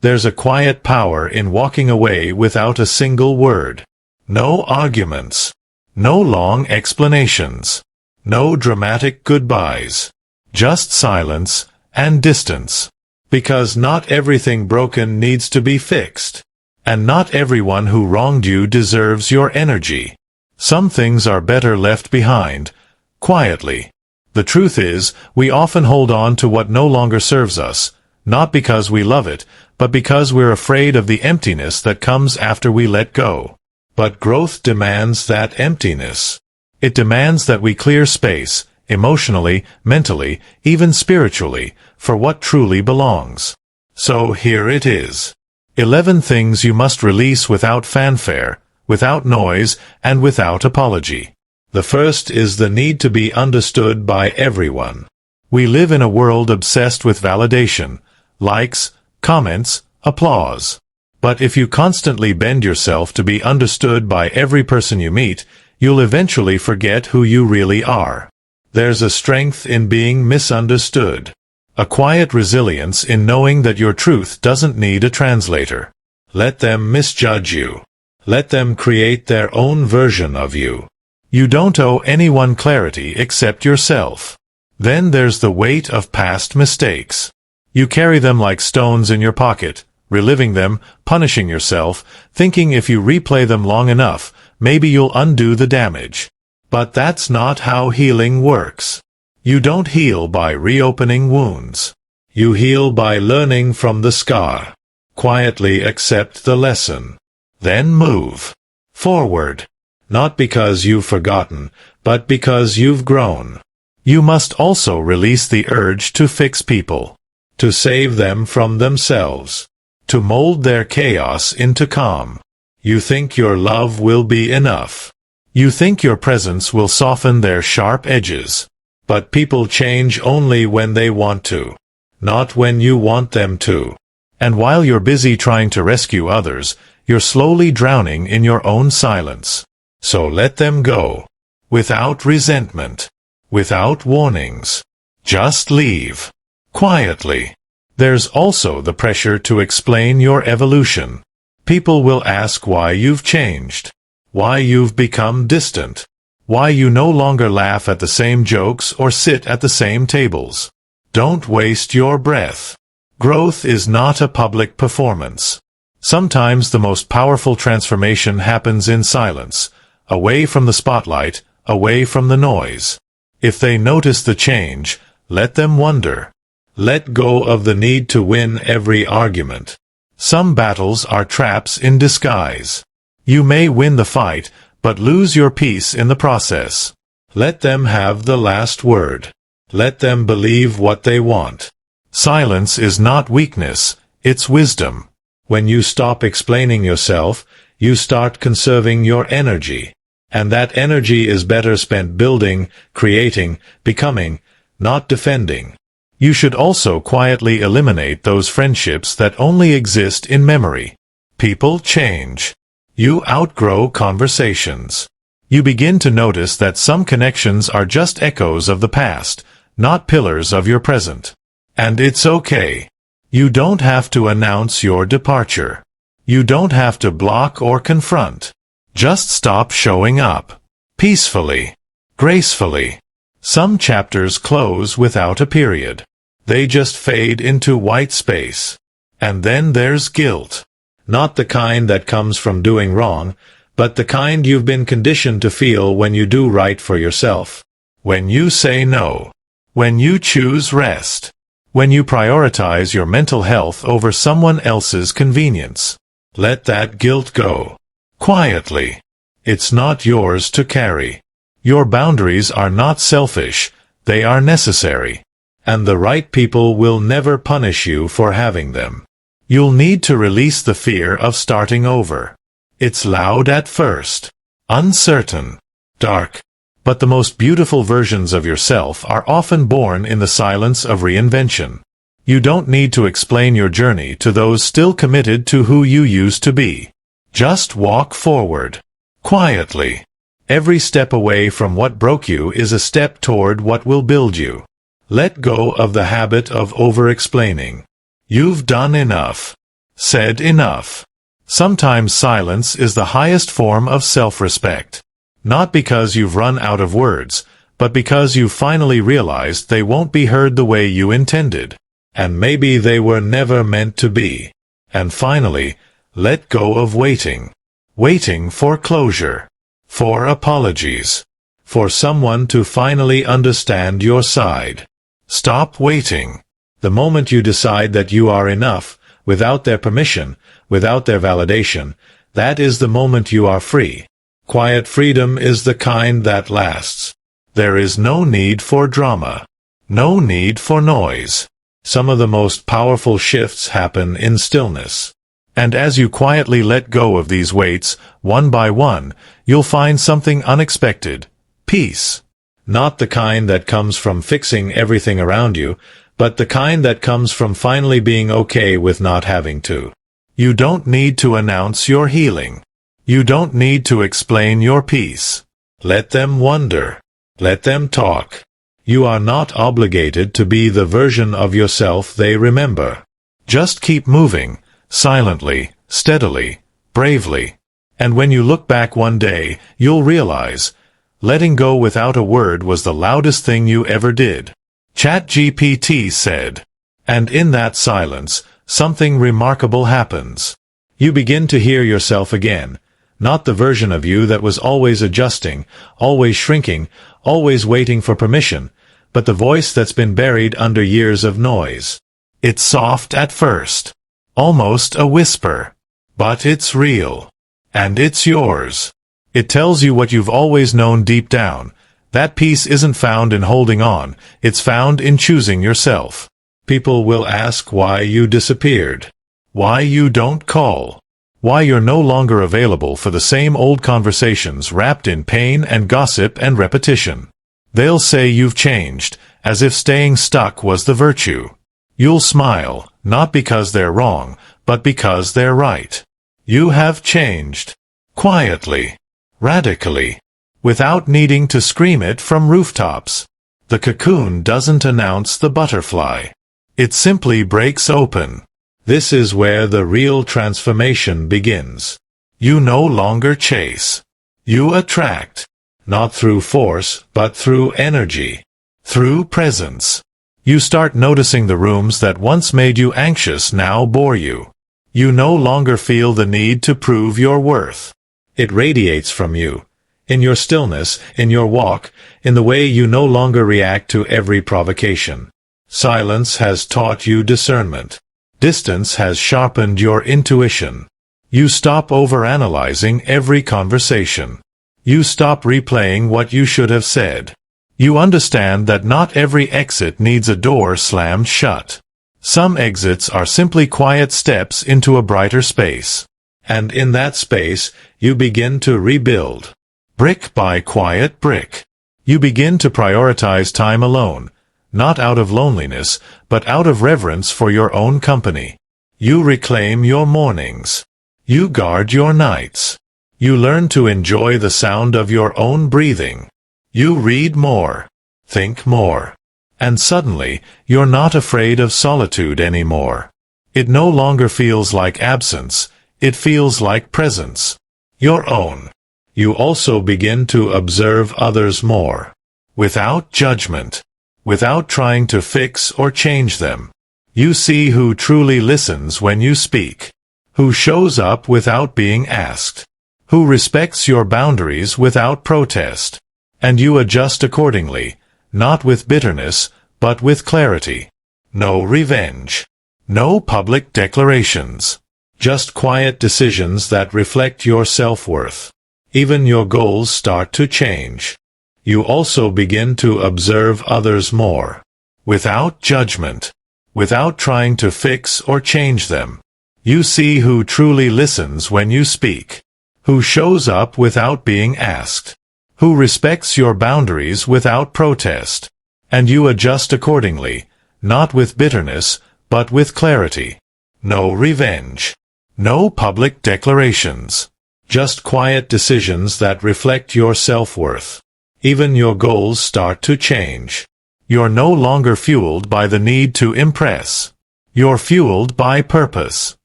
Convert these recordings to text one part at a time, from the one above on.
There's a quiet power in walking away without a single word. No arguments. No long explanations. No dramatic goodbyes. Just silence and distance. Because not everything broken needs to be fixed. And not everyone who wronged you deserves your energy. Some things are better left behind, quietly. The truth is, we often hold on to what no longer serves us, not because we love it, but because we're afraid of the emptiness that comes after we let go. But growth demands that emptiness. It demands that we clear space, emotionally, mentally, even spiritually, for what truly belongs. So here it is. 11 things you must release without fanfare, without noise, and without apology. The first is the need to be understood by everyone. We live in a world obsessed with validation, likes, comments, applause. But if you constantly bend yourself to be understood by every person you meet, you'll eventually forget who you really are. There's a strength in being misunderstood. A quiet resilience in knowing that your truth doesn't need a translator. Let them misjudge you. Let them create their own version of you. You don't owe anyone clarity except yourself. Then there's the weight of past mistakes. You carry them like stones in your pocket, reliving them, punishing yourself, thinking if you replay them long enough, maybe you'll undo the damage. But that's not how healing works. You don't heal by reopening wounds. You heal by learning from the scar. Quietly accept the lesson. Then move forward. Not because you've forgotten, but because you've grown. You must also release the urge to fix people, to save them from themselves, to mold their chaos into calm. You think your love will be enough. You think your presence will soften their sharp edges. But people change only when they want to, not when you want them to. And while you're busy trying to rescue others, you're slowly drowning in your own silence. So let them go. Without resentment. Without warnings. Just leave. Quietly. There's also the pressure to explain your evolution. People will ask why you've changed. Why you've become distant. Why you no longer laugh at the same jokes or sit at the same tables. Don't waste your breath. Growth is not a public performance. Sometimes the most powerful transformation happens in silence, away from the spotlight, away from the noise. If they notice the change, let them wonder. Let go of the need to win every argument. Some battles are traps in disguise. You may win the fight, but lose your peace in the process. Let them have the last word. Let them believe what they want. Silence is not weakness, it's wisdom. When you stop explaining yourself, you start conserving your energy. And that energy is better spent building, creating, becoming, not defending. You should also quietly eliminate those friendships that only exist in memory. People change. You outgrow conversations. You begin to notice that some connections are just echoes of the past, not pillars of your present. And it's okay. You don't have to announce your departure. You don't have to block or confront. Just stop showing up. Peacefully. Gracefully. Some chapters close without a period. They just fade into white space. And then there's guilt. Not the kind that comes from doing wrong, but the kind you've been conditioned to feel when you do right for yourself. When you say no. When you choose rest. When you prioritize your mental health over someone else's convenience. Let that guilt go. Quietly. It's not yours to carry. Your boundaries are not selfish, they are necessary. And the right people will never punish you for having them. You'll need to release the fear of starting over. It's loud at first. Uncertain. Dark. But the most beautiful versions of yourself are often born in the silence of reinvention. You don't need to explain your journey to those still committed to who you used to be. Just walk forward. Quietly. Every step away from what broke you is a step toward what will build you. Let go of the habit of over-explaining. You've done enough. said enough. Sometimes silence is the highest form of self-respect. Not because you've run out of words, but because you finally realized they won't be heard the way you intended. And maybe they were never meant to be. And finally, let go of waiting. Waiting for closure. For apologies. For someone to finally understand your side. Stop waiting. The moment you decide that you are enough, without their permission, without their validation, that is the moment you are free. Quiet freedom is the kind that lasts. There is no need for drama. No need for noise. Some of the most powerful shifts happen in stillness. And as you quietly let go of these weights, one by one, you'll find something unexpected. Peace. Not the kind that comes from fixing everything around you, but the kind that comes from finally being okay with not having to. You don't need to announce your healing. You don't need to explain your peace. Let them wonder. Let them talk. You are not obligated to be the version of yourself they remember. Just keep moving, silently, steadily, bravely. And when you look back one day, you'll realize, letting go without a word was the loudest thing you ever did. ChatGPT said. And in that silence, something remarkable happens. You begin to hear yourself again. Not the version of you that was always adjusting, always shrinking, always waiting for permission, but the voice that's been buried under years of noise. It's soft at first. Almost a whisper. But it's real. And it's yours. It tells you what you've always known deep down. That peace isn't found in holding on, it's found in choosing yourself. People will ask why you disappeared. Why you don't call. Why you're no longer available for the same old conversations wrapped in pain and gossip and repetition. They'll say you've changed, as if staying stuck was the virtue. You'll smile, not because they're wrong, but because they're right. You have changed. Quietly. Radically. Without needing to scream it from rooftops. The cocoon doesn't announce the butterfly. It simply breaks open. This is where the real transformation begins. You no longer chase. You attract. Not through force, but through energy. Through presence. You start noticing the rooms that once made you anxious now bore you. You no longer feel the need to prove your worth. It radiates from you. In your stillness, in your walk, in the way you no longer react to every provocation. Silence has taught you discernment. Distance has sharpened your intuition. You stop overanalyzing every conversation. You stop replaying what you should have said. You understand that not every exit needs a door slammed shut. Some exits are simply quiet steps into a brighter space. And in that space, you begin to rebuild. Brick by quiet brick. You begin to prioritize time alone, not out of loneliness, but out of reverence for your own company. You reclaim your mornings. You guard your nights. You learn to enjoy the sound of your own breathing. You read more. Think more. And suddenly, you're not afraid of solitude anymore. It no longer feels like absence. It feels like presence. Your own. You also begin to observe others more. Without judgment. Without trying to fix or change them. You see who truly listens when you speak. Who shows up without being asked. Who respects your boundaries without protest. And you adjust accordingly, not with bitterness, but with clarity. No revenge. No public declarations. Just quiet decisions that reflect your self-worth. Even your goals start to change. You also begin to observe others more. Without judgment. Without trying to fix or change them. You see who truly listens when you speak. Who shows up without being asked. Who respects your boundaries without protest. And you adjust accordingly, not with bitterness, but with clarity. No revenge. No public declarations. Just quiet decisions that reflect your self-worth. Even your goals start to change. You're no longer fueled by the need to impress. You're fueled by purpose.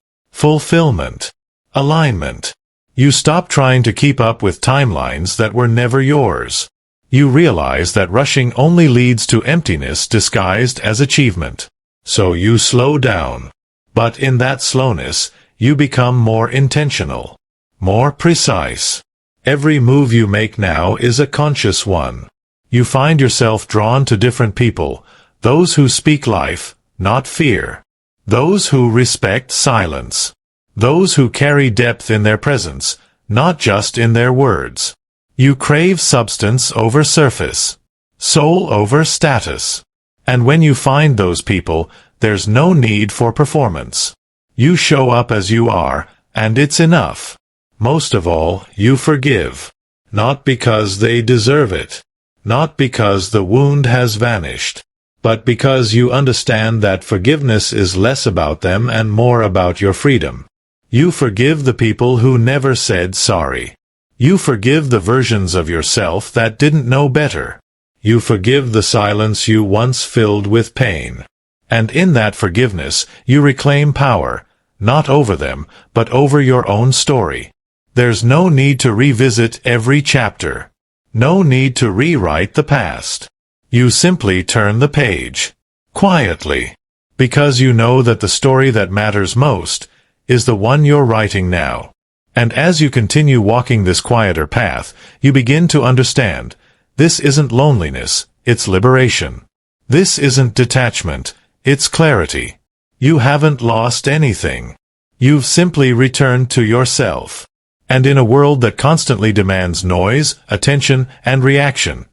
fulfillment, alignment. You stop trying to keep up with timelines that were never yours. You realize that rushing only leads to emptiness disguised as achievement. So you slow down. But in that slowness, you become more intentional, more precise. Every move you make now is a conscious one. You find yourself drawn to different people, those who speak life, not fear. Those who respect silence. Those who carry depth in their presence, not just in their words. You crave substance over surface, soul over status. And when you find those people, there's no need for performance. You show up as you are, and it's enough. Most of all, you forgive. Not because they deserve it. Not because the wound has vanished. But because you understand that forgiveness is less about them and more about your freedom. You forgive the people who never said sorry. You forgive the versions of yourself that didn't know better. You forgive the silence you once filled with pain. And in that forgiveness, you reclaim power, not over them, but over your own story. There's no need to revisit every chapter. No need to rewrite the past. You simply turn the page. Quietly. Because you know that the story that matters most is the one you're writing now. And as you continue walking this quieter path, you begin to understand, this isn't loneliness, it's liberation. This isn't detachment, it's clarity. You haven't lost anything. You've simply returned to yourself. And in a world that constantly demands noise, attention, and reaction,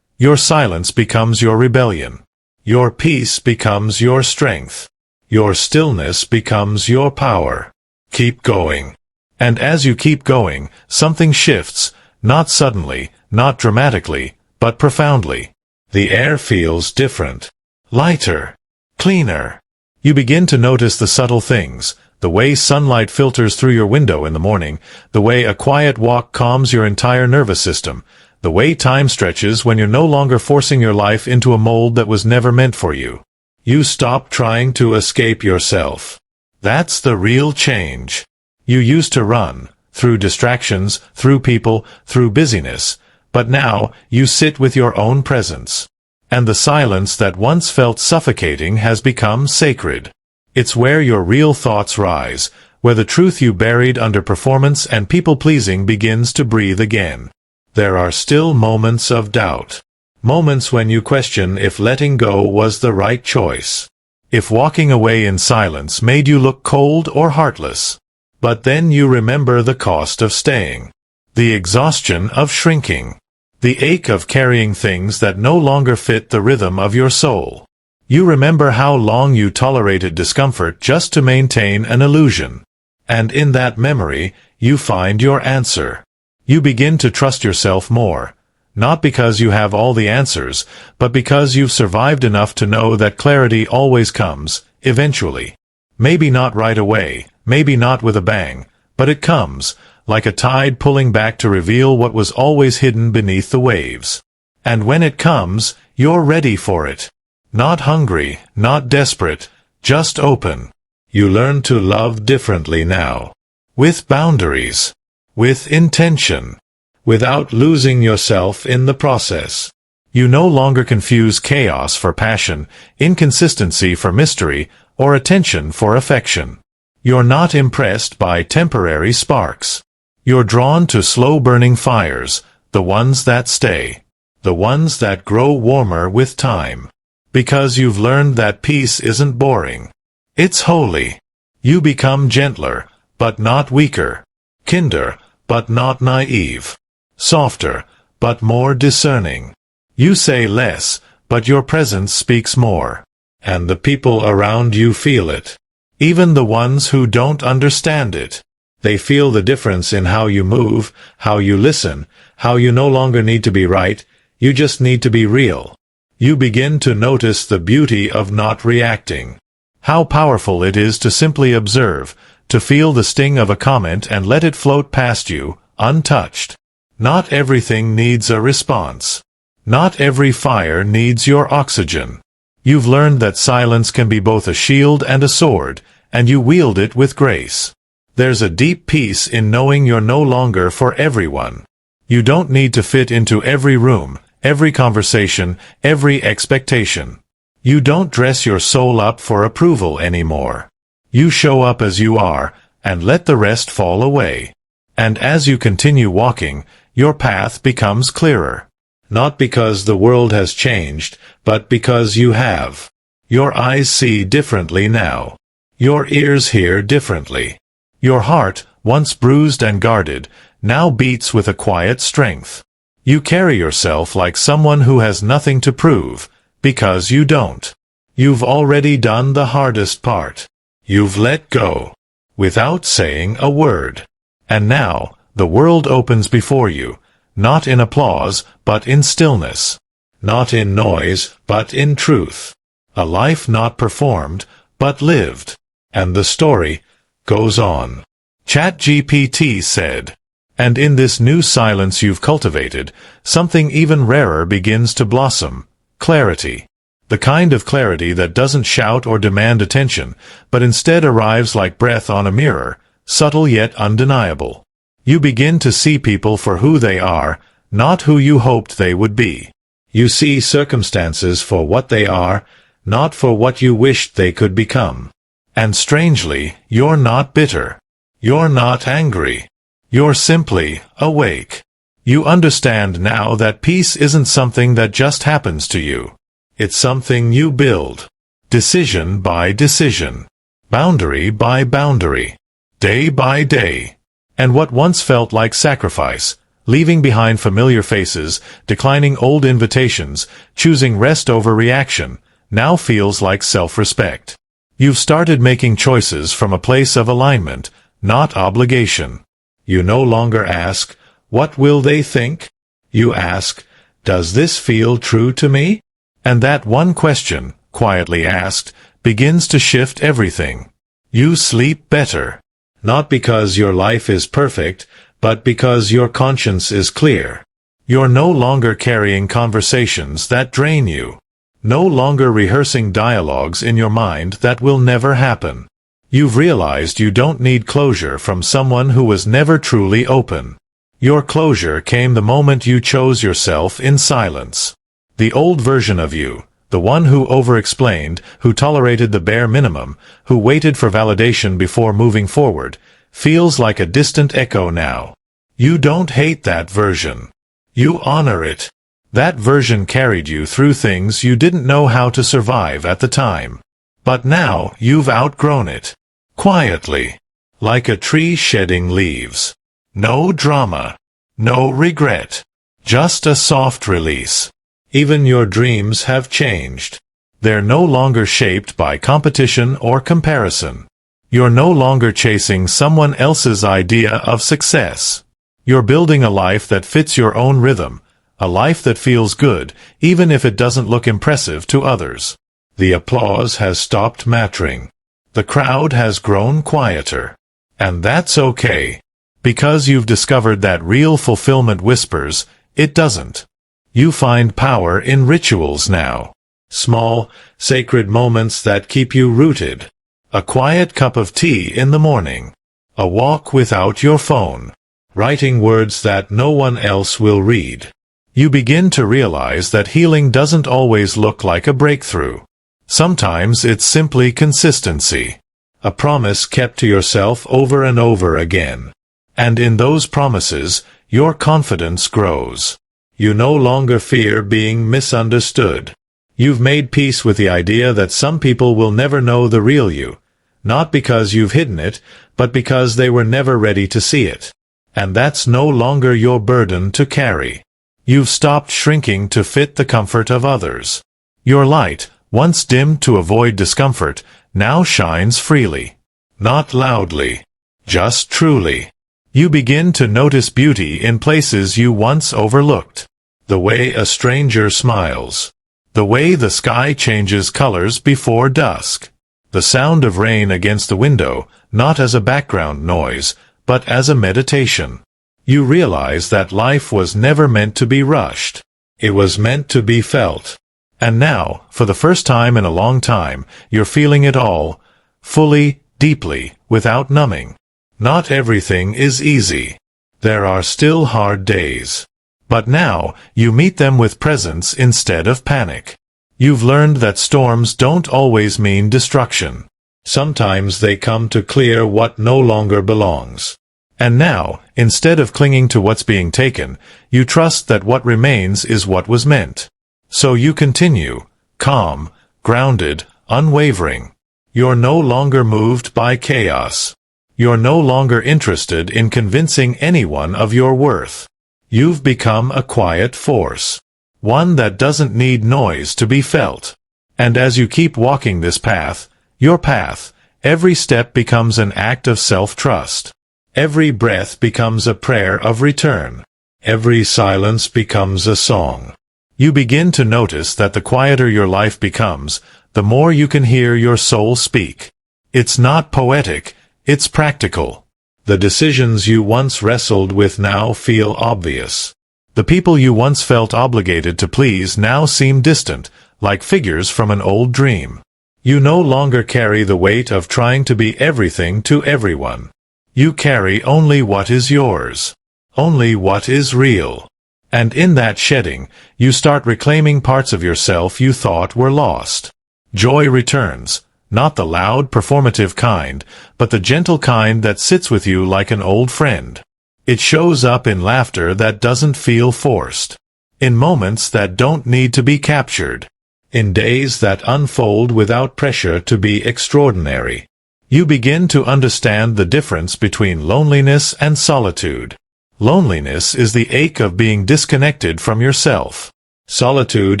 your silence becomes your rebellion. Your peace becomes your strength. Your stillness becomes your power. Keep going. And as you keep going, something shifts, not suddenly, not dramatically, but profoundly. The air feels different. Lighter. Cleaner. You begin to notice the subtle things, the way sunlight filters through your window in the morning, the way a quiet walk calms your entire nervous system, the way time stretches when you're no longer forcing your life into a mold that was never meant for you. You stop trying to escape yourself. That's the real change. You used to run, through distractions, through people, through busyness, but now you sit with your own presence. And the silence that once felt suffocating has become sacred. It's where your real thoughts rise, where the truth you buried under performance and people-pleasing begins to breathe again. There are still moments of doubt. Moments when you question if letting go was the right choice. If walking away in silence made you look cold or heartless. But then you remember the cost of staying. The exhaustion of shrinking. The ache of carrying things that no longer fit the rhythm of your soul. You remember how long you tolerated discomfort just to maintain an illusion. And in that memory, you find your answer. You begin to trust yourself more. Not because you have all the answers, but because you've survived enough to know that clarity always comes, eventually. Maybe not right away, maybe not with a bang, but it comes, like a tide pulling back to reveal what was always hidden beneath the waves. And when it comes, you're ready for it. Not hungry, not desperate, just open. You learn to love differently now. With boundaries. With intention. Without losing yourself in the process. You no longer confuse chaos for passion, inconsistency for mystery, or attention for affection. You're not impressed by temporary sparks. You're drawn to slow-burning fires, the ones that stay. The ones that grow warmer with time. Because you've learned that peace isn't boring. It's holy. You become gentler, but not weaker. Kinder, but not naive. Softer, but more discerning. You say less, but your presence speaks more. And the people around you feel it. Even the ones who don't understand it. They feel the difference in how you move, how you listen, how you no longer need to be right, you just need to be real. You begin to notice the beauty of not reacting. How powerful it is to simply observe, to feel the sting of a comment and let it float past you, untouched. Not everything needs a response. Not every fire needs your oxygen. You've learned that silence can be both a shield and a sword, and you wield it with grace. There's a deep peace in knowing you're no longer for everyone. You don't need to fit into every room, every conversation, every expectation. You don't dress your soul up for approval anymore. You show up as you are, and let the rest fall away. And as you continue walking, your path becomes clearer. Not because the world has changed, but because you have. Your eyes see differently now. Your ears hear differently. Your heart, once bruised and guarded, now beats with a quiet strength. You carry yourself like someone who has nothing to prove, because you don't. You've already done the hardest part. You've let go, without saying a word. And now, the world opens before you, not in applause, but in stillness. Not in noise, but in truth. A life not performed, but lived. And the story goes on. ChatGPT said. And in this new silence you've cultivated, something even rarer begins to blossom. Clarity. The kind of clarity that doesn't shout or demand attention, but instead arrives like breath on a mirror, subtle yet undeniable. You begin to see people for who they are, not who you hoped they would be. You see circumstances for what they are, not for what you wished they could become. And strangely, you're not bitter. You're not angry. You're simply awake. You understand now that peace isn't something that just happens to you. It's something you build. Decision by decision. Boundary by boundary. Day by day. And what once felt like sacrifice, leaving behind familiar faces, declining old invitations, choosing rest over reaction, now feels like self-respect. You've started making choices from a place of alignment, not obligation. You no longer ask, what will they think? You ask, does this feel true to me? And that one question, quietly asked, begins to shift everything. You sleep better. Not because your life is perfect, but because your conscience is clear. You're no longer carrying conversations that drain you. No longer rehearsing dialogues in your mind that will never happen. You've realized you don't need closure from someone who was never truly open. Your closure came the moment you chose yourself in silence. The old version of you, the one who over-explained, who tolerated the bare minimum, who waited for validation before moving forward, feels like a distant echo now. You don't hate that version. You honor it. That version carried you through things you didn't know how to survive at the time. But now you've outgrown it. Quietly. Like a tree shedding leaves. No drama. No regret. Just a soft release. Even your dreams have changed. They're no longer shaped by competition or comparison. You're no longer chasing someone else's idea of success. You're building a life that fits your own rhythm, a life that feels good, even if it doesn't look impressive to others. The applause has stopped mattering. The crowd has grown quieter. And that's okay. Because you've discovered that real fulfillment whispers, it doesn't. You find power in rituals now. Small, sacred moments that keep you rooted. A quiet cup of tea in the morning. A walk without your phone. Writing words that no one else will read. You begin to realize that healing doesn't always look like a breakthrough. Sometimes it's simply consistency. A promise kept to yourself over and over again. And in those promises, your confidence grows. You no longer fear being misunderstood. You've made peace with the idea that some people will never know the real you, not because you've hidden it, but because they were never ready to see it. And that's no longer your burden to carry. You've stopped shrinking to fit the comfort of others. Your light, once dimmed to avoid discomfort, now shines freely. Not loudly. Just truly. You begin to notice beauty in places you once overlooked. The way a stranger smiles. The way the sky changes colors before dusk. The sound of rain against the window, not as a background noise, but as a meditation. You realize that life was never meant to be rushed. It was meant to be felt. And now, for the first time in a long time, you're feeling it all, fully, deeply, without numbing. Not everything is easy. There are still hard days. But now, you meet them with presence instead of panic. You've learned that storms don't always mean destruction. Sometimes they come to clear what no longer belongs. And now, instead of clinging to what's being taken, you trust that what remains is what was meant. So you continue, calm, grounded, unwavering. You're no longer moved by chaos. You're no longer interested in convincing anyone of your worth. You've become a quiet force. One that doesn't need noise to be felt. And as you keep walking this path, your path, every step becomes an act of self-trust. Every breath becomes a prayer of return. Every silence becomes a song. You begin to notice that the quieter your life becomes, the more you can hear your soul speak. It's not poetic, it's practical. The decisions you once wrestled with now feel obvious. The people you once felt obligated to please now seem distant, like figures from an old dream. You no longer carry the weight of trying to be everything to everyone. You carry only what is yours. Only what is real. And in that shedding, you start reclaiming parts of yourself you thought were lost. Joy returns, not the loud, performative kind, but the gentle kind that sits with you like an old friend. It shows up in laughter that doesn't feel forced. In moments that don't need to be captured. In days that unfold without pressure to be extraordinary. You begin to understand the difference between loneliness and solitude. Loneliness is the ache of being disconnected from yourself. Solitude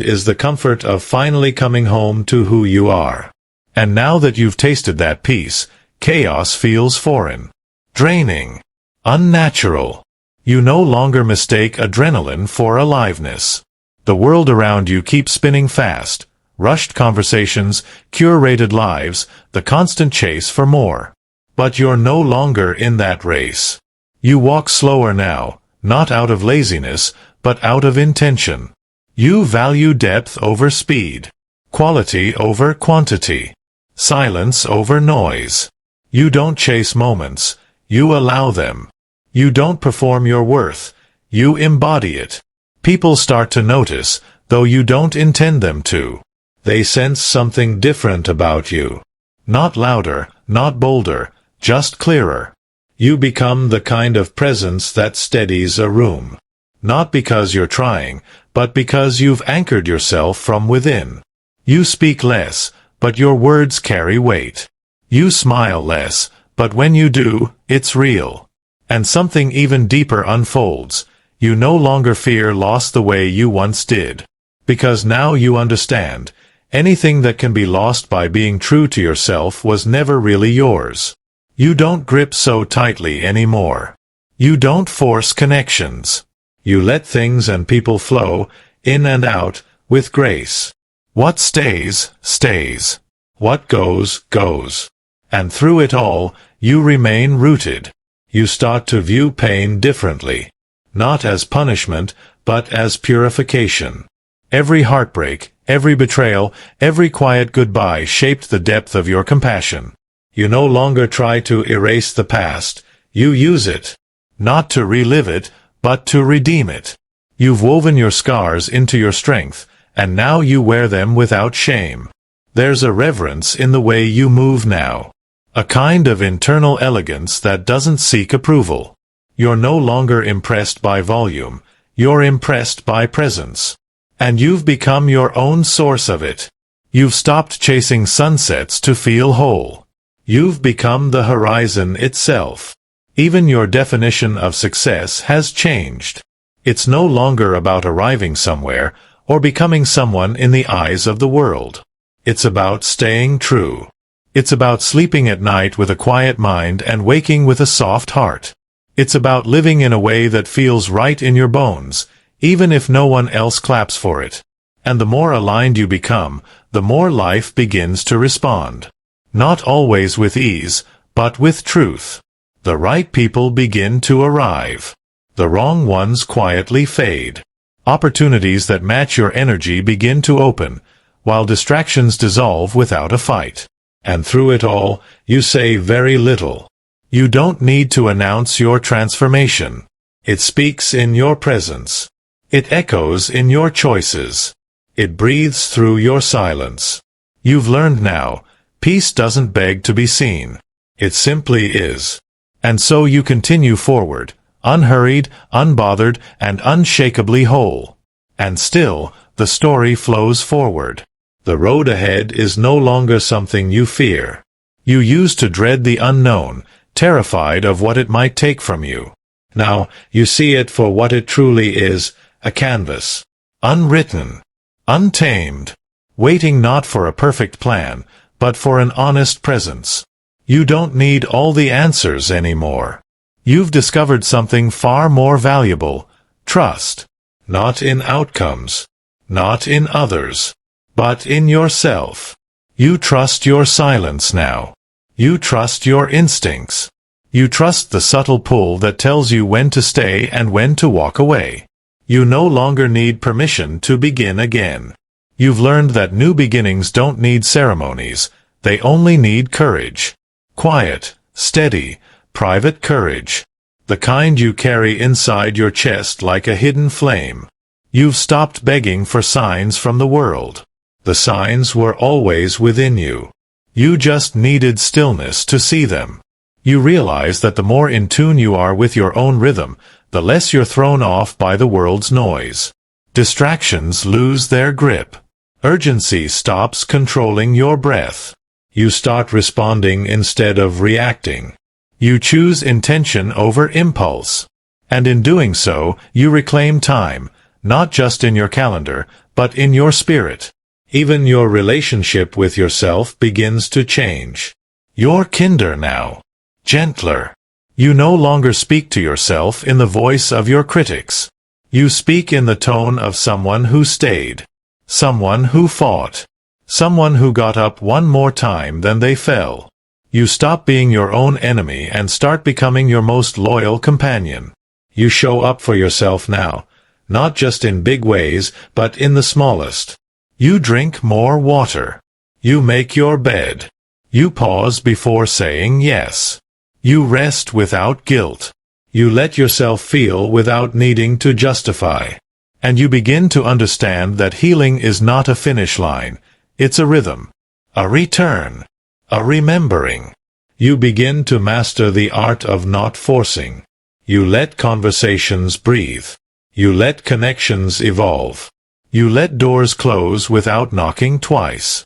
is the comfort of finally coming home to who you are. And now that you've tasted that peace, chaos feels foreign, draining, unnatural. You no longer mistake adrenaline for aliveness. The world around you keeps spinning fast. Rushed conversations, curated lives, the constant chase for more. But you're no longer in that race. You walk slower now, not out of laziness, but out of intention. You value depth over speed, quality over quantity, silence over noise. You don't chase moments, you allow them. You don't perform your worth, you embody it. People start to notice, though you don't intend them to. They sense something different about you. Not louder, not bolder, just clearer. You become the kind of presence that steadies a room. Not because you're trying, but because you've anchored yourself from within. You speak less, but your words carry weight. You smile less, but when you do, it's real. And something even deeper unfolds. You no longer fear loss the way you once did. Because now you understand. Anything that can be lost by being true to yourself was never really yours. You don't grip so tightly anymore. You don't force connections. You let things and people flow, in and out, with grace. What stays, stays. What goes, goes. And through it all, you remain rooted. You start to view pain differently. Not as punishment, but as purification. Every heartbreak, every betrayal, every quiet goodbye shaped the depth of your compassion. You no longer try to erase the past, you use it. Not to relive it, but to redeem it. You've woven your scars into your strength, and now you wear them without shame. There's a reverence in the way you move now. A kind of internal elegance that doesn't seek approval. You're no longer impressed by volume, you're impressed by presence. And you've become your own source of it. You've stopped chasing sunsets to feel whole. You've become the horizon itself. Even your definition of success has changed. It's no longer about arriving somewhere, or becoming someone in the eyes of the world. It's about staying true. It's about sleeping at night with a quiet mind and waking with a soft heart. It's about living in a way that feels right in your bones, even if no one else claps for it. And the more aligned you become, the more life begins to respond. Not always with ease, but with truth. The right people begin to arrive. The wrong ones quietly fade. Opportunities that match your energy begin to open, while distractions dissolve without a fight. And through it all, you say very little. You don't need to announce your transformation. It speaks in your presence. It echoes in your choices. It breathes through your silence. You've learned now, peace doesn't beg to be seen. It simply is. And so you continue forward, unhurried, unbothered, and unshakably whole. And still, the story flows forward. The road ahead is no longer something you fear. You used to dread the unknown, terrified of what it might take from you. Now, you see it for what it truly is, a canvas. Unwritten. Untamed. Waiting not for a perfect plan, but for an honest presence. You don't need all the answers anymore. You've discovered something far more valuable, trust. Not in outcomes. Not in others. But in yourself. You trust your silence now. You trust your instincts. You trust the subtle pull that tells you when to stay and when to walk away. You no longer need permission to begin again. You've learned that new beginnings don't need ceremonies, they only need courage. Quiet, steady, private courage. The kind you carry inside your chest like a hidden flame. You've stopped begging for signs from the world. The signs were always within you. You just needed stillness to see them. You realize that the more in tune you are with your own rhythm, the less you're thrown off by the world's noise. Distractions lose their grip. Urgency stops controlling your breath. You start responding instead of reacting. You choose intention over impulse. And in doing so, you reclaim time, not just in your calendar, but in your spirit. Even your relationship with yourself begins to change. You're kinder now. Gentler. You no longer speak to yourself in the voice of your critics. You speak in the tone of someone who stayed. Someone who fought. Someone who got up one more time than they fell. You stop being your own enemy and start becoming your most loyal companion. You show up for yourself now, not just in big ways, but in the smallest. You drink more water. You make your bed. You pause before saying yes. You rest without guilt. You let yourself feel without needing to justify. And you begin to understand that healing is not a finish line. It's a rhythm. A return. A remembering. You begin to master the art of not forcing. You let conversations breathe. You let connections evolve. You let doors close without knocking twice.